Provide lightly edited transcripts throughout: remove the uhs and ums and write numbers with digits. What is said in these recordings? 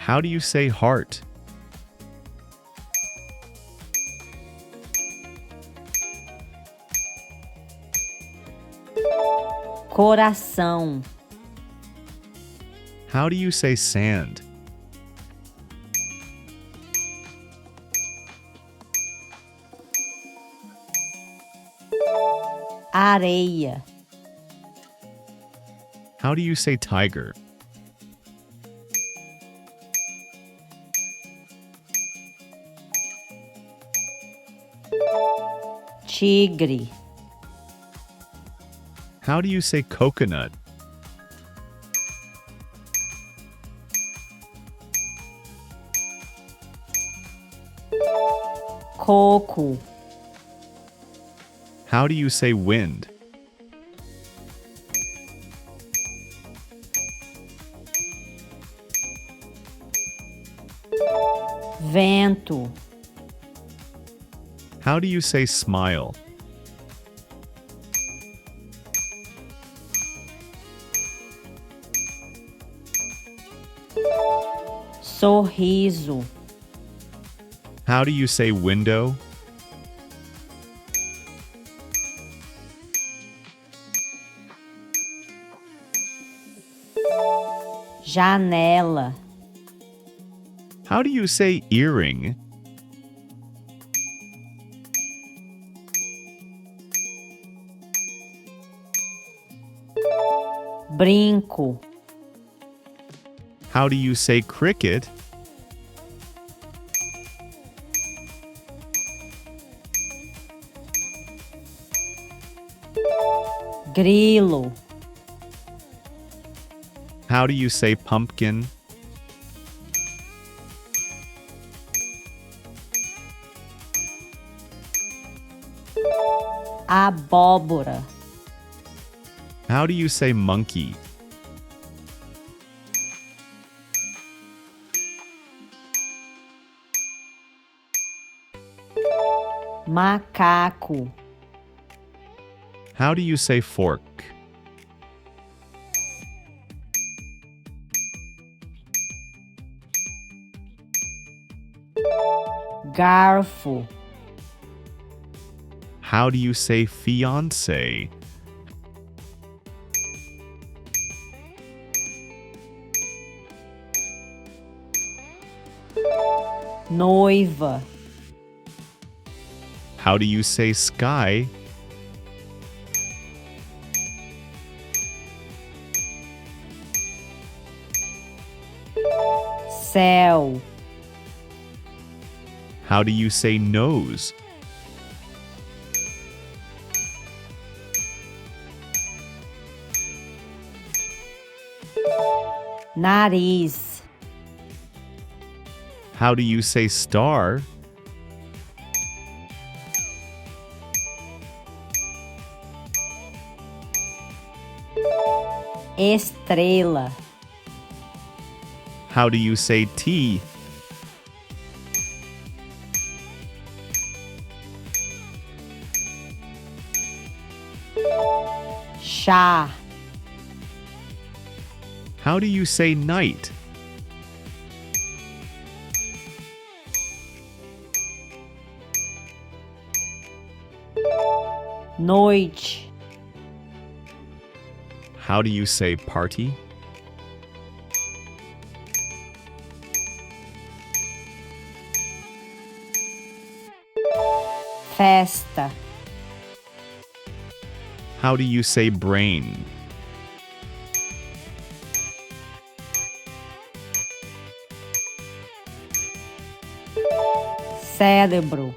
How do you say heart? Coração. How do you say sand? Areia. How do you say tiger? Tigre. How do you say coconut? Coco. How do you say wind? Vento. How do you say smile? Sorriso. How do you say window? Janela. How do you say earring? Brinco. How do you say cricket? Grilo. How do you say pumpkin? Abóbora. How do you say monkey? Macaco. How do you say fork? Garfo. How do you say fiancé? Noiva. How do you say sky? Céu. How do you say nose? Nariz. How do you say star? Estrela. How do you say tea? Chá. How do you say night? Noite. How do you say party? Festa. How do you say brain? Cérebro.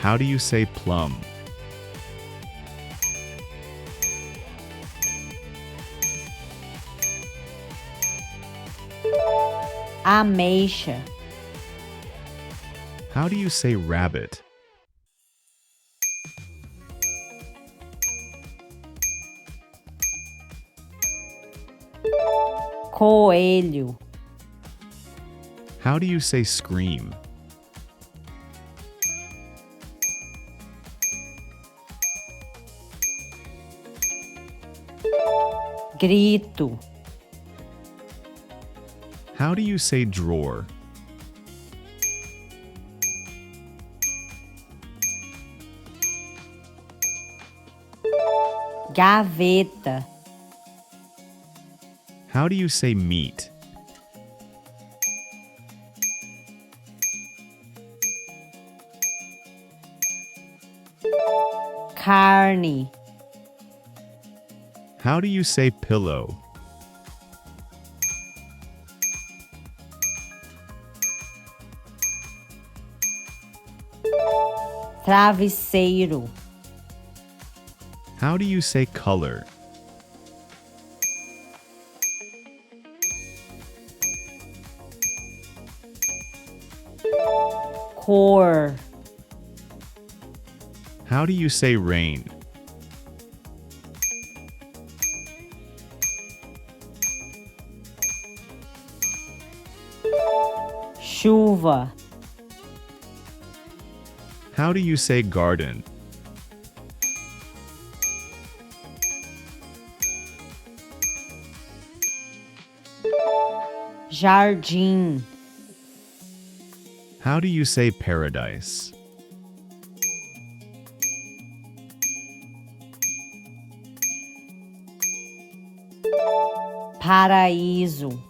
How do you say plum? Ameixa. How do you say rabbit? Coelho. How do you say scream? Grito. How do you say drawer? Gaveta. How do you say meat? Carne. How do you say pillow? Travesseiro. How do you say color? Cor. How do you say rain? Chuva. How do you say garden? Jardim. How do you say paradise? Paraíso.